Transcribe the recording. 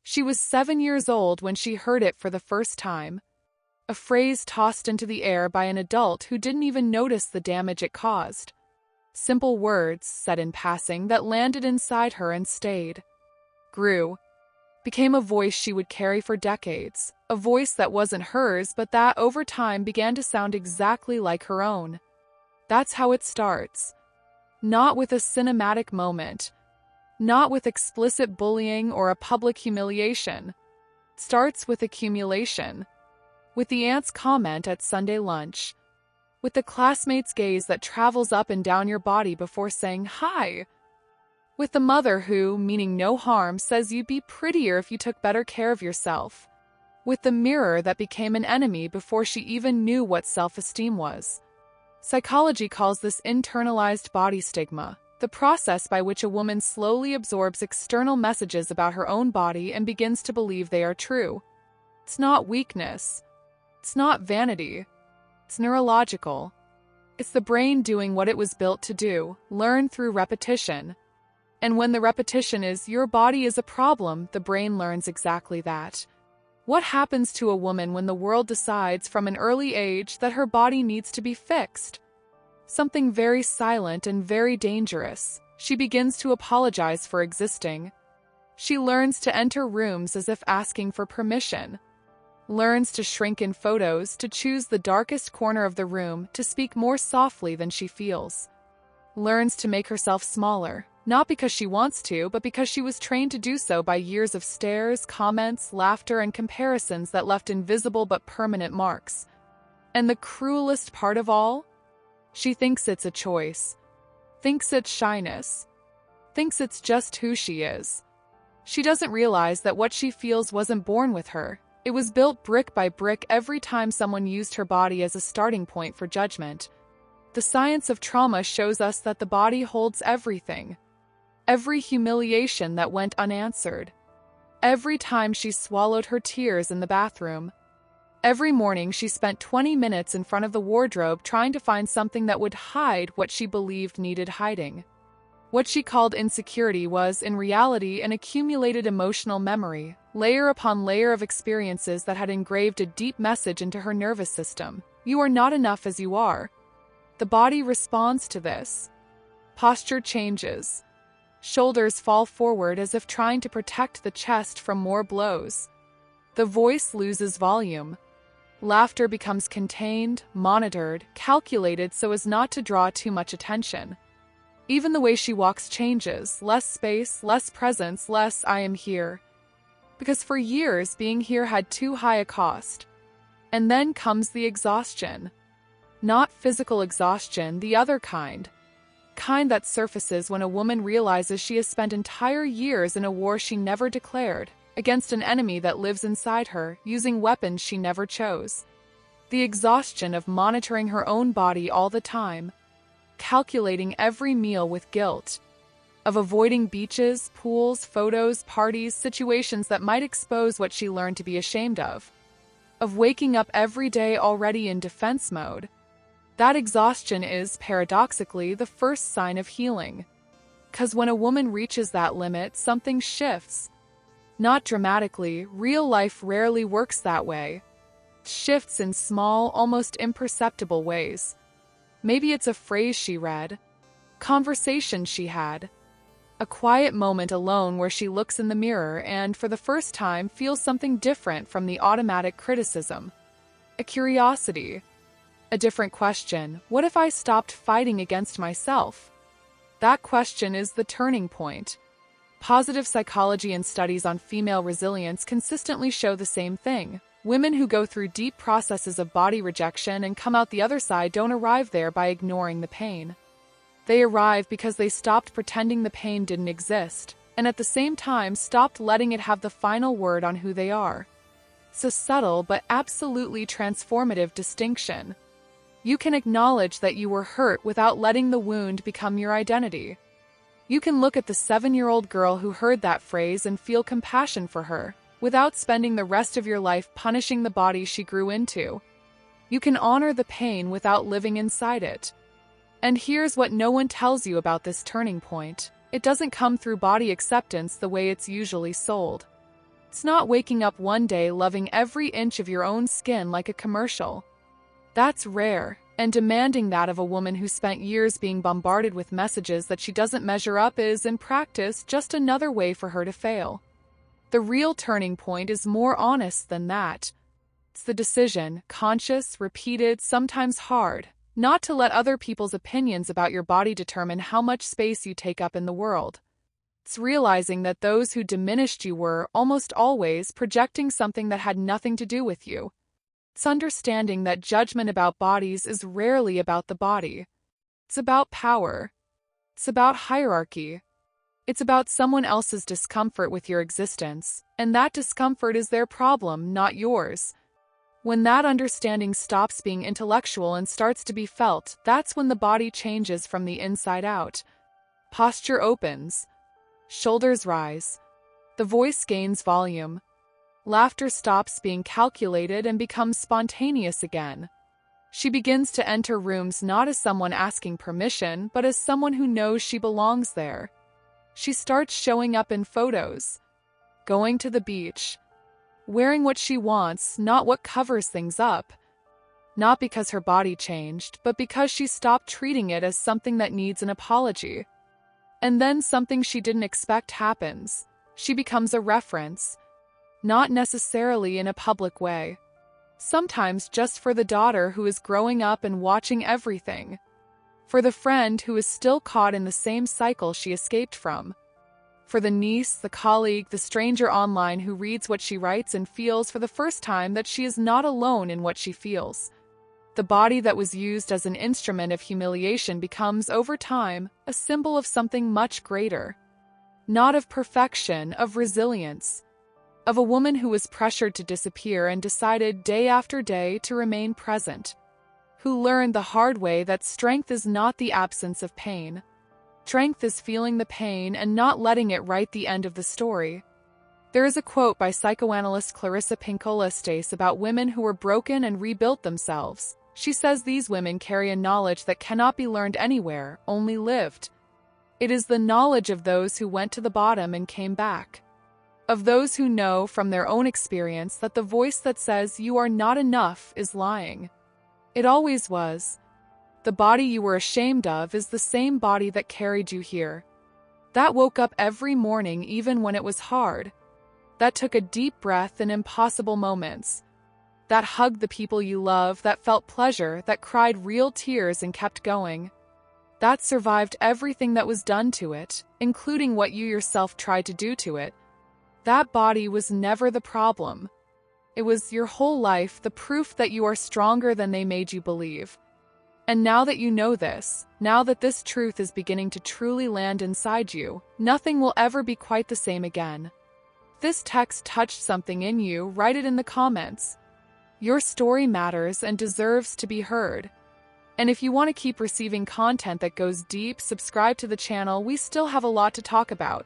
She was 7 years old when she heard it for the first time. A phrase tossed into the air by an adult who didn't even notice the damage it caused. Simple words, said in passing, that landed inside her and stayed. Grew. Became a voice she would carry for decades. A voice that wasn't hers, but that over time began to sound exactly like her own. That's how it starts. Not with a cinematic moment. Not with explicit bullying or a public humiliation. It starts with accumulation. With the aunt's comment at Sunday lunch. With the classmate's gaze that travels up and down your body before saying hi. With the mother who, meaning no harm, says you'd be prettier if you took better care of yourself. With the mirror that became an enemy before she even knew what self-esteem was. Psychology calls this internalized body stigma, the process by which a woman slowly absorbs external messages about her own body and begins to believe they are true. It's not weakness. It's not vanity. It's neurological. It's the brain doing what it was built to do, learn through repetition. And when the repetition is, your body is a problem, the brain learns exactly that. What happens to a woman when the world decides from an early age that her body needs to be fixed? Something very silent and very dangerous. She begins to apologize for existing. She learns to enter rooms as if asking for permission. Learns to shrink in photos, to choose the darkest corner of the room, to speak more softly than she feels. Learns to make herself smaller. Not because she wants to, but because she was trained to do so by years of stares, comments, laughter, and comparisons that left invisible but permanent marks. And the cruelest part of all? She thinks it's a choice. Thinks it's shyness. Thinks it's just who she is. She doesn't realize that what she feels wasn't born with her. It was built brick by brick every time someone used her body as a starting point for judgment. The science of trauma shows us that the body holds everything. Every humiliation that went unanswered. Every time she swallowed her tears in the bathroom. Every morning she spent 20 minutes in front of the wardrobe trying to find something that would hide what she believed needed hiding. What she called insecurity was, in reality, an accumulated emotional memory, layer upon layer of experiences that had engraved a deep message into her nervous system. You are not enough as you are. The body responds to this. Posture changes. Shoulders fall forward as if trying to protect the chest from more blows. The voice loses volume. Laughter becomes contained, monitored, calculated so as not to draw too much attention. Even the way she walks changes, less space, less presence, less I am here. Because for years, being here had too high a cost. And then comes the exhaustion. Not physical exhaustion, the other kind. Kind that surfaces when a woman realizes she has spent entire years in a war she never declared, against an enemy that lives inside her, using weapons she never chose. The exhaustion of monitoring her own body all the time, calculating every meal with guilt, of avoiding beaches, pools, photos, parties, situations that might expose what she learned to be ashamed of waking up every day already in defense mode. That exhaustion is, paradoxically, the first sign of healing. 'Cause when a woman reaches that limit, something shifts. Not dramatically, real life rarely works that way. It shifts in small, almost imperceptible ways. Maybe it's a phrase she read, conversation she had, a quiet moment alone where she looks in the mirror and, for the first time, feels something different from the automatic criticism. A curiosity. A different question. What if I stopped fighting against myself? That question is the turning point. Positive psychology and studies on female resilience consistently show the same thing. Women who go through deep processes of body rejection and come out the other side don't arrive there by ignoring the pain. They arrive because they stopped pretending the pain didn't exist, and at the same time stopped letting it have the final word on who they are. It's a subtle but absolutely transformative distinction. You can acknowledge that you were hurt without letting the wound become your identity. You can look at the 7-year-old girl who heard that phrase and feel compassion for her, without spending the rest of your life punishing the body she grew into. You can honor the pain without living inside it. And here's what no one tells you about this turning point. It doesn't come through body acceptance the way it's usually sold. It's not waking up one day loving every inch of your own skin like a commercial. That's rare, and demanding that of a woman who spent years being bombarded with messages that she doesn't measure up is, in practice, just another way for her to fail. The real turning point is more honest than that. It's the decision, conscious, repeated, sometimes hard, not to let other people's opinions about your body determine how much space you take up in the world. It's realizing that those who diminished you were, almost always, projecting something that had nothing to do with you. It's understanding that judgment about bodies is rarely about the body. It's about power. It's about hierarchy. It's about someone else's discomfort with your existence, and that discomfort is their problem, not yours. When that understanding stops being intellectual and starts to be felt, that's when the body changes from the inside out. Posture opens. Shoulders rise. The voice gains volume. Laughter stops being calculated and becomes spontaneous again. She begins to enter rooms not as someone asking permission, but as someone who knows she belongs there. She starts showing up in photos, going to the beach, wearing what she wants, not what covers things up. Not because her body changed, but because she stopped treating it as something that needs an apology. And then something she didn't expect happens. She becomes a reference. Not necessarily in a public way. Sometimes just for the daughter who is growing up and watching everything. For the friend who is still caught in the same cycle she escaped from. For the niece, the colleague, the stranger online who reads what she writes and feels for the first time that she is not alone in what she feels. The body that was used as an instrument of humiliation becomes, over time, a symbol of something much greater. Not of perfection, of resilience. Of a woman who was pressured to disappear and decided day after day to remain present. Who learned the hard way that strength is not the absence of pain. Strength is feeling the pain and not letting it write the end of the story. There is a quote by psychoanalyst Clarissa Pinkola Estes about women who were broken and rebuilt themselves. She says these women carry a knowledge that cannot be learned anywhere, only lived. It is the knowledge of those who went to the bottom and came back. Of those who know from their own experience that the voice that says you are not enough is lying. It always was. The body you were ashamed of is the same body that carried you here. That woke up every morning even when it was hard. That took a deep breath in impossible moments. That hugged the people you love, that felt pleasure, that cried real tears and kept going. That survived everything that was done to it, including what you yourself tried to do to it. That body was never the problem. It was your whole life, the proof that you are stronger than they made you believe. And now that you know this, now that this truth is beginning to truly land inside you, nothing will ever be quite the same again. If this text touched something in you, write it in the comments. Your story matters and deserves to be heard. And if you want to keep receiving content that goes deep, subscribe to the channel. We still have a lot to talk about.